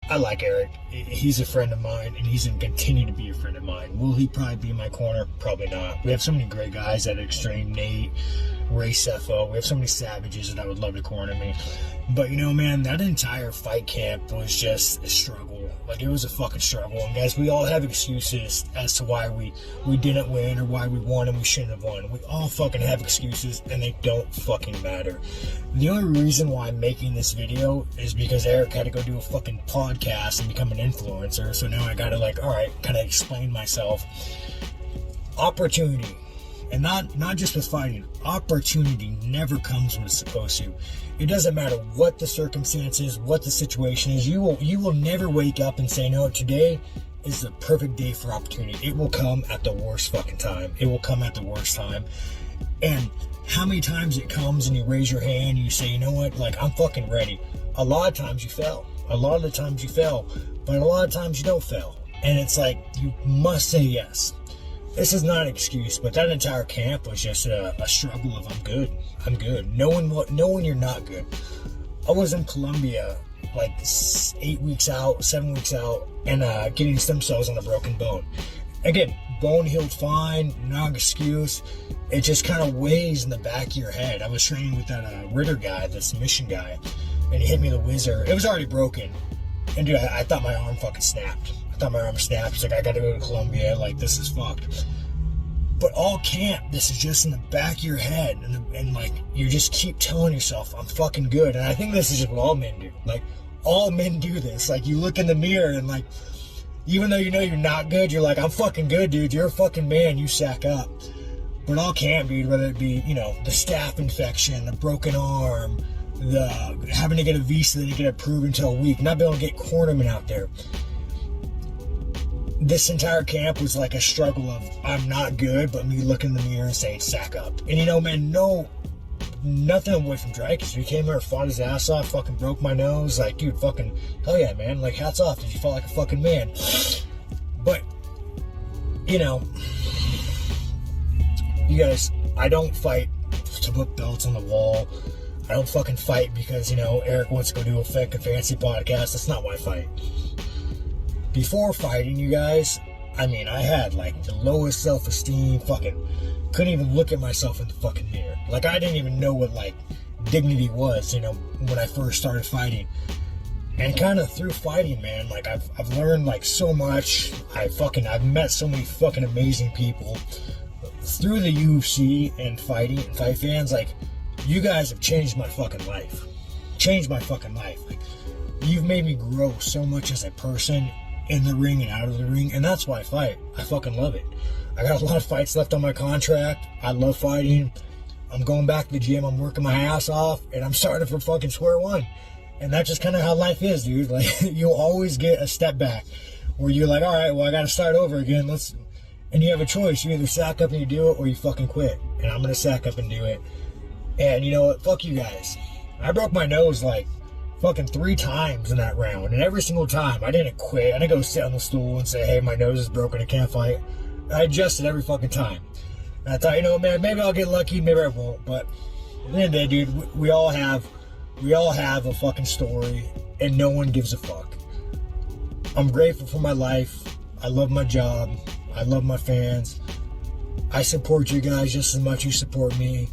I like Eric. He's a friend of mine, and he's going to continue to be a friend of mine. Will he probably be in my corner? Probably not. We have so many great guys at Extreme, Nate, Ray Cepho. We have so many savages that I would love to corner me. But, you know, man, that entire fight camp was just a struggle. Like, it was a fucking struggle. And, guys, we all have excuses as to why we didn't win or why we won and we shouldn't have won. We all fucking have excuses, and they don't fucking matter. The only reason why I'm making this video is because Eric had to go do a fucking podcast and become an influencer. So now I gotta, like, all right, kind of explain myself. Opportunity. And not just with fighting. Opportunity never comes when it's supposed to. It doesn't matter what the circumstances, what the situation is. You will never wake up and say, no, today is the perfect day for opportunity. It will come at the worst fucking time. It will come at the worst time. And how many times it comes and you raise your hand and you say, you know what, like, I'm fucking ready. A lot of times you fail. A lot of the times you fail. But a lot of times you don't fail. And it's like, you must say yes. This is not an excuse, but that entire camp was just a struggle of I'm good. Knowing you're not good. I was in Colombia like 7 weeks out, and getting stem cells on a broken bone. Again, bone healed fine, no excuse. It just kind of weighs in the back of your head. I was training with that Ritter guy, this mission guy, and he hit me with a whizzer. It was already broken. And dude, I thought my arm fucking snapped. He's like, I gotta go to Colombia, like, this is fucked. But all camp, this is just in the back of your head, and like, you just keep telling yourself, I'm fucking good. And I think this is just what all men do. Like, all men do this. Like, you look in the mirror and, like, even though you know you're not good, you're like, I'm fucking good, dude. You're a fucking man. You sack up. But all camp, dude, whether it be, you know, the staph infection, the broken arm, the having to get a visa that didn't get approved until a week, not being able to get cornermen out there. This entire camp was like a struggle of I'm not good, but me looking in the mirror and saying sack up. And you know, man, nothing away from Drykes. He came here, fought his ass off, fucking broke my nose. Like, dude, fucking hell yeah, man. Like, hats off. Did you fought like a fucking man? But you know, you guys, I don't fight to put belts on the wall. I don't fucking fight because, you know, Eric wants to go do a fucking fancy podcast. That's not why I fight. Before fighting, you guys, I mean, I had like the lowest self-esteem, fucking couldn't even look at myself in the fucking mirror. Like, I didn't even know what like dignity was, you know, when I first started fighting. And kind of through fighting, man, like I've learned like so much. I've met so many fucking amazing people through the UFC and fighting and fight fans. Like, you guys have changed my fucking life. Like, you've made me grow so much as a person in the ring and out of the ring, and that's why I fight. I fucking love it. I got a lot of fights left on my contract. I love fighting. I'm going back to the gym. I'm working my ass off, and I'm starting from fucking square one. And that's just kind of how life is, dude. Like, you'll always get a step back where you're like, all right, well, I got to start over again. And you have a choice. You either sack up and you do it, or you fucking quit. And I'm going to sack up and do it. And you know what? Fuck you guys. I broke my nose like fucking 3 times in that round. And every single time, I didn't quit. I didn't go sit on the stool and say, hey, my nose is broken, I can't fight. I adjusted every fucking time. And I thought, you know, man, maybe I'll get lucky, maybe I won't. But at the end of the day, dude, we all have a fucking story, and no one gives a fuck. I'm grateful for my life. I love my job. I love my fans. I support you guys just as much as you support me.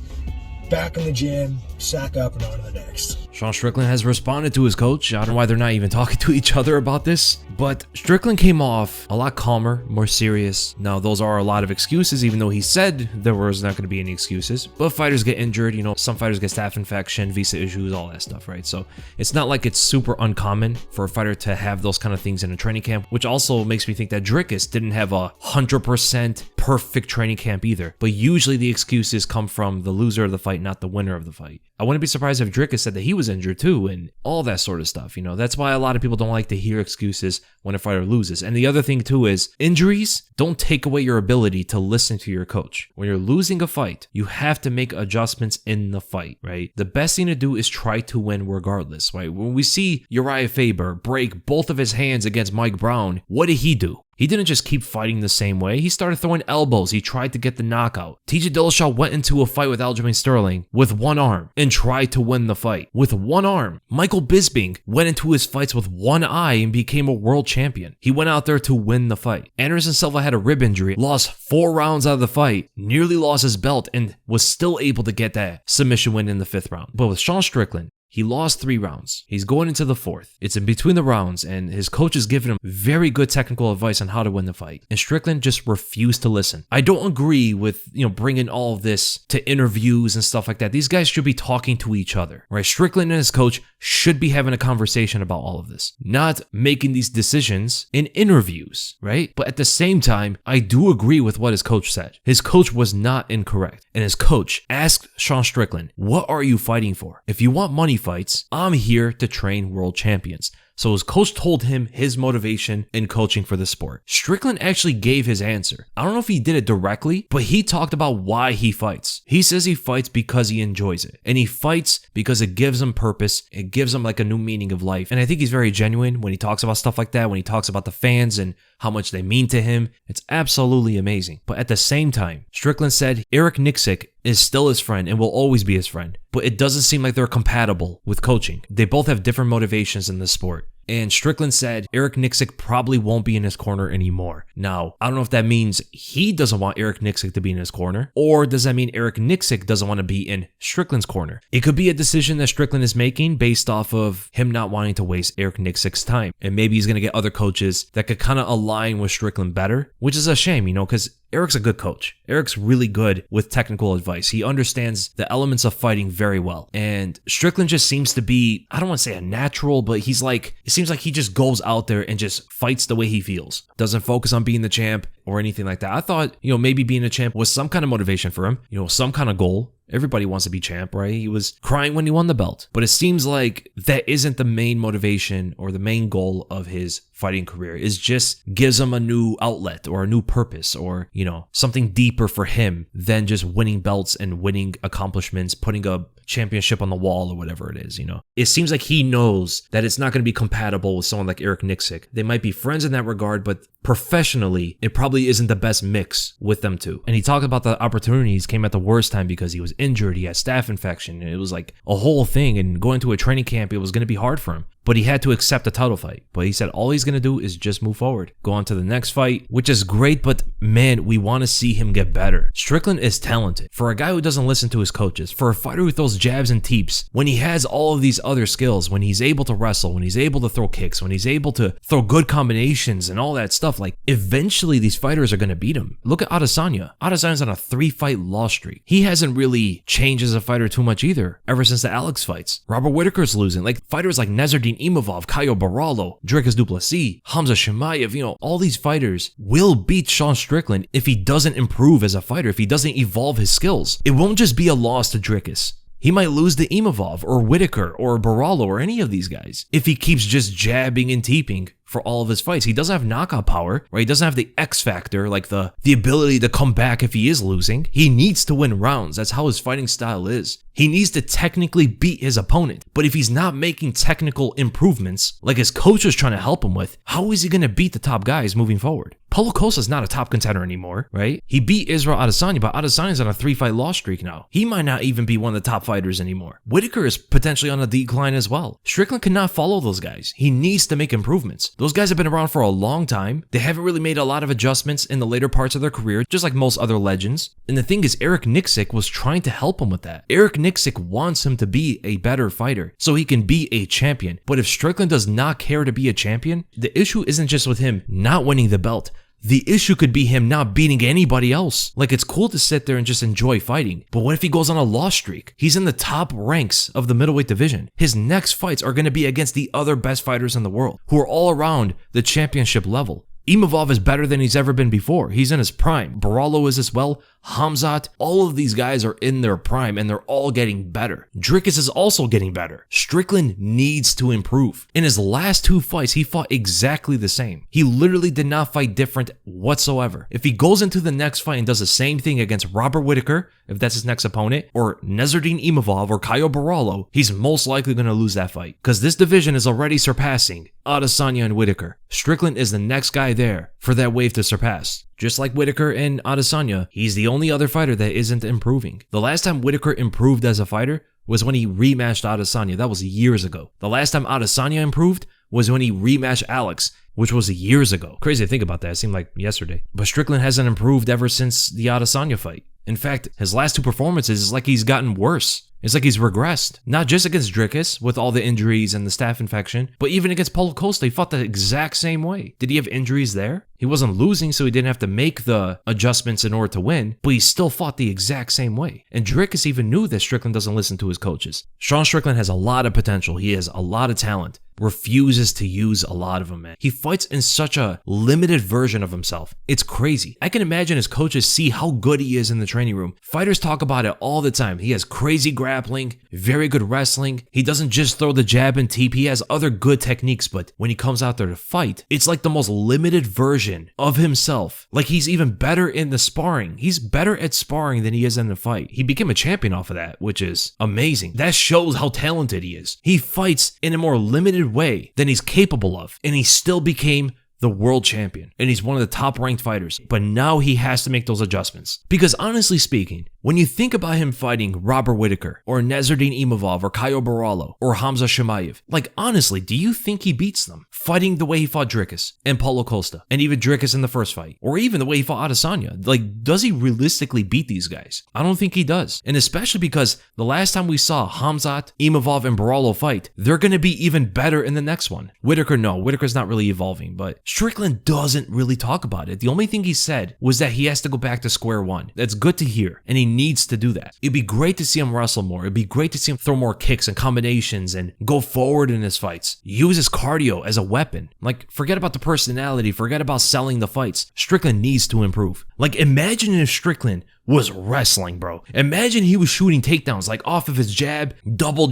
Back in the gym, sack up, and on to the next. Sean Strickland has responded to his coach. I don't know why they're not even talking to each other about this, but Strickland came off a lot calmer, more serious. Now, those are a lot of excuses, even though he said there was not going to be any excuses. But fighters get injured, you know, some fighters get staph infection, visa issues, all that stuff, right? So it's not like it's super uncommon for a fighter to have those kind of things in a training camp, which also makes me think that Drickus didn't have a 100% perfect training camp either. But usually the excuses come from the loser of the fight, not the winner of the fight. I wouldn't be surprised if Drickus said that he was injured too, and all that sort of stuff. You know, that's why a lot of people don't like to hear excuses when a fighter loses. And the other thing too is injuries don't take away your ability to listen to your coach. When you're losing a fight, you have to make adjustments in the fight, right? The best thing to do is try to win regardless, right? When we see Uriah Faber break both of his hands against Mike Brown, what did he do? He didn't just keep fighting the same way. He started throwing elbows. He tried to get the knockout. TJ Dillashaw went into a fight with Aljamain Sterling with one arm and tried to win the fight with one arm. Michael Bisping went into his fights with one eye and became a world champion. He went out there to win the fight. Anderson Silva had a rib injury, lost 4 rounds out of the fight, nearly lost his belt, and was still able to get that submission win in the 5th round. But with Sean Strickland, he lost 3 rounds. He's going into the 4th. It's in between the rounds, and his coach is giving him very good technical advice on how to win the fight. And Strickland just refused to listen. I don't agree with, bringing all of this to interviews and stuff like that. These guys should be talking to each other, right? Strickland and his coach should be having a conversation about all of this, not making these decisions in interviews, right? But at the same time, I do agree with what his coach said. His coach was not incorrect. And his coach asked Sean Strickland, what are you fighting for? If you want money fights, I'm here to train world champions. So his coach told him his motivation in coaching for the sport. Strickland actually gave his answer. I don't know if he did it directly, but he talked about why he fights. He says he fights because he enjoys it. And he fights because it gives him purpose. It gives him like a new meaning of life. And I think he's very genuine when he talks about stuff like that, when he talks about the fans and how much they mean to him. It's absolutely amazing. But at the same time, Strickland said Eric Nicksick is still his friend and will always be his friend. But it doesn't seem like they're compatible with coaching. They both have different motivations in the sport. And Strickland said Eric Nicksick probably won't be in his corner anymore. Now, I don't know if that means he doesn't want Eric Nicksick to be in his corner, or does that mean Eric Nicksick doesn't want to be in Strickland's corner? It could be a decision that Strickland is making based off of him not wanting to waste Eric Nicksick's time. And maybe he's going to get other coaches that could kind of align with Strickland better, which is a shame, because Eric's a good coach. Eric's really good with technical advice. He understands the elements of fighting very well. And Strickland just seems to be, I don't want to say a natural, but it seems like he just goes out there and just fights the way he feels. Doesn't focus on being the champ or anything like that. I thought, maybe being a champ was some kind of motivation for him, some kind of goal. Everybody wants to be champ, right? He was crying when he won the belt. But it seems like that isn't the main motivation or the main goal of his fighting career. It just gives him a new outlet or a new purpose or, something deeper for him than just winning belts and winning accomplishments, putting a championship on the wall or whatever it is, It seems like he knows that it's not going to be compatible with someone like Eric Nicksick. They might be friends in that regard, but professionally, it probably isn't the best mix with them two. And he talked about the opportunities came at the worst time because he was injured, he had staph infection, and it was like a whole thing, and going to a training camp, it was going to be hard for him. But he had to accept a title fight. But he said all he's going to do is just move forward, go on to the next fight, which is great, but man, we want to see him get better. Strickland is talented. For a guy who doesn't listen to his coaches, for a fighter who throws jabs and teeps, when he has all of these other skills, when he's able to wrestle, when he's able to throw kicks, when he's able to throw good combinations and all that stuff, like eventually these fighters are going to beat him. Look at Adesanya. Adesanya's on a 3-fight loss streak. He hasn't really changed as a fighter too much either, ever since the Alex fights. Robert Whittaker's losing. Like fighters like Nasruddin Imavov, Caio Borralho, Dricus du Plessis, Hamza Chimaev, all these fighters will beat Sean Strickland if he doesn't improve as a fighter, if he doesn't evolve his skills. It won't just be a loss to Dricus. He might lose to Imavov or Whittaker or Borralho or any of these guys if he keeps just jabbing and teeping for all of his fights. He doesn't have knockout power, right? He doesn't have the X factor, like the ability to come back if he is losing. He needs to win rounds. That's how his fighting style is. He needs to technically beat his opponent. But if he's not making technical improvements, like his coach is trying to help him with, how is he going to beat the top guys moving forward? Paulo Costa's not a top contender anymore, right? He beat Israel Adesanya, but Adesanya's on a 3-fight loss streak now. He might not even be one of the top fighters anymore. Whittaker is potentially on a decline as well. Strickland cannot follow those guys. He needs to make improvements. Those guys have been around for a long time. They haven't really made a lot of adjustments in the later parts of their career, just like most other legends. And the thing is, Eric Nicksick was trying to help him with that. Eric Nicksick wants him to be a better fighter so he can be a champion. But if Strickland does not care to be a champion, the issue isn't just with him not winning the belt. The issue could be him not beating anybody else. Like, it's cool to sit there and just enjoy fighting, but what if he goes on a loss streak? He's in the top ranks of the middleweight division. His next fights are going to be against the other best fighters in the world, who are all around the championship level. Imavov is better than he's ever been before. He's in his prime. Borralho is as well. Hamzat, all of these guys are in their prime and they're all getting better. Dricus is also getting better. Strickland needs to improve. In his last 2 fights, he fought exactly the same. He literally did not fight different whatsoever. If he goes into the next fight and does the same thing against Robert Whittaker, if that's his next opponent, or Nasruddin Imavov or Caio Borralho, he's most likely going to lose that fight because this division is already surpassing Adesanya and Whittaker. Strickland is the next guy there for that wave to surpass. Just like Whitaker and Adesanya, he's the only other fighter that isn't improving. The last time Whitaker improved as a fighter was when he rematched Adesanya. That was years ago. The last time Adesanya improved was when he rematched Alex, which was years ago. Crazy to think about that. It seemed like yesterday. But Strickland hasn't improved ever since the Adesanya fight. In fact, his last 2 performances is like he's gotten worse. It's like he's regressed. Not just against Dricus with all the injuries and the staph infection, but even against Paulo Costa, he fought the exact same way. Did he have injuries there? He wasn't losing, so he didn't have to make the adjustments in order to win, but he still fought the exact same way. And Dricus even knew that Strickland doesn't listen to his coaches. Sean Strickland has a lot of potential. He has a lot of talent. Refuses to use a lot of them, man. He fights in such a limited version of himself. It's crazy. I can imagine his coaches see how good he is in the training room. Fighters talk about it all the time. He has crazy grappling, very good wrestling. He doesn't just throw the jab and teep. He has other good techniques, but when he comes out there to fight, it's like the most limited version of himself. Like he's even better in the sparring. He's better at sparring than he is in the fight. He became a champion off of that, which is amazing. That shows how talented he is. He fights in a more limited way than he's capable of, and he still became the world champion, and he's one of the top ranked fighters, but now he has to make those adjustments. Because honestly speaking, when you think about him fighting Robert Whitaker or Nasruddin Imavov or Caio Borralho or Hamza Chimaev, like honestly, do you think he beats them? Fighting the way he fought Dricus and Paulo Costa and even Dricus in the first fight, or even the way he fought Adesanya, like does he realistically beat these guys? I don't think he does. And especially because the last time we saw Hamzat, Imavov, and Borralho fight, they're going to be even better in the next one. Whitaker's not really evolving, but Strickland doesn't really talk about it. The only thing he said was that he has to go back to square one. That's good to hear, and he needs to do that. It'd be great to see him wrestle more. It'd be great to see him throw more kicks and combinations and go forward in his fights. Use his cardio as a weapon. Like, forget about the personality, forget about selling the fights. Strickland needs to improve. Like, imagine if Strickland was wrestling, bro. Imagine he was shooting takedowns like off of his jab, double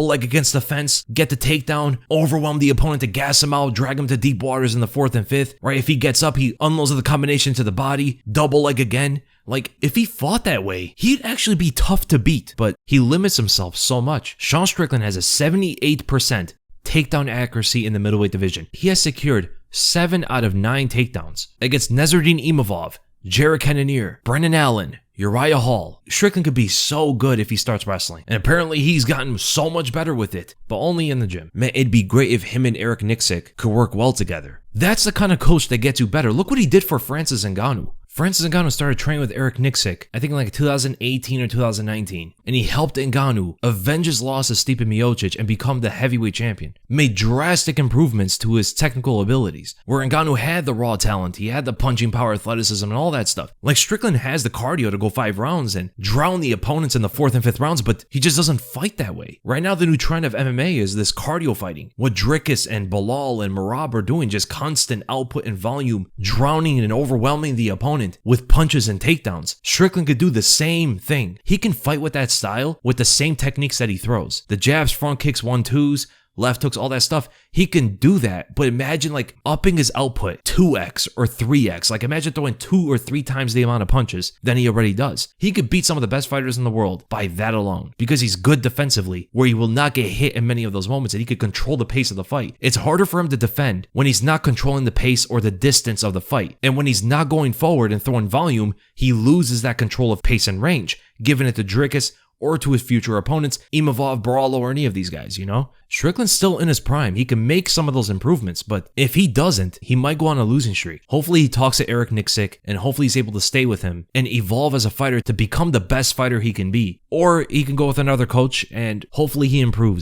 leg against the fence, get the takedown, overwhelm the opponent to gas him out, drag him to deep waters in the 4th and 5th, right? If he gets up, he unloads the combination to the body, double leg again. Like, if he fought that way, he'd actually be tough to beat, but he limits himself so much. Sean Strickland has a 78% takedown accuracy in the middleweight division. He has secured 7 out of 9 takedowns against Nasruddin Imavov, Jared Cannonier, Brendan Allen, Uriah Hall. Strickland could be so good if he starts wrestling. And apparently he's gotten so much better with it, but only in the gym. Man, it'd be great if him and Eric Nicksick could work well together. That's the kind of coach that gets you better. Look what he did for Francis Ngannou. Francis Ngannou started training with Eric Nicksick, I think in like 2018 or 2019, and he helped Ngannou avenge his loss to Stipe Miocic and become the heavyweight champion. Made drastic improvements to his technical abilities, where Ngannou had the raw talent, he had the punching power, athleticism, and all that stuff. Like Strickland has the cardio to go 5 rounds and drown the opponents in the 4th and 5th rounds, but he just doesn't fight that way. Right now, the new trend of MMA is this cardio fighting. What Dricus and Bilal and Merab are doing, just constant output and volume, drowning and overwhelming the opponent with punches and takedowns. Strickland could do the same thing. He can fight with that style with the same techniques that he throws. The jabs, front kicks, 1-2s, left hooks, all that stuff. He can do that, but imagine like upping his output 2x or 3x. Like imagine throwing 2 or 3 times the amount of punches than he already does. He could beat some of the best fighters in the world by that alone because he's good defensively, where he will not get hit in many of those moments and he could control the pace of the fight. It's harder for him to defend when he's not controlling the pace or the distance of the fight. And when he's not going forward and throwing volume, he loses that control of pace and range, giving it to Dricus or to his future opponents, Imavov, Borralho, or any of these guys, you know? Strickland's still in his prime. He can make some of those improvements, but if he doesn't, he might go on a losing streak. Hopefully he talks to Eric Nicksick, and hopefully he's able to stay with him and evolve as a fighter to become the best fighter he can be. Or he can go with another coach, and hopefully he improves.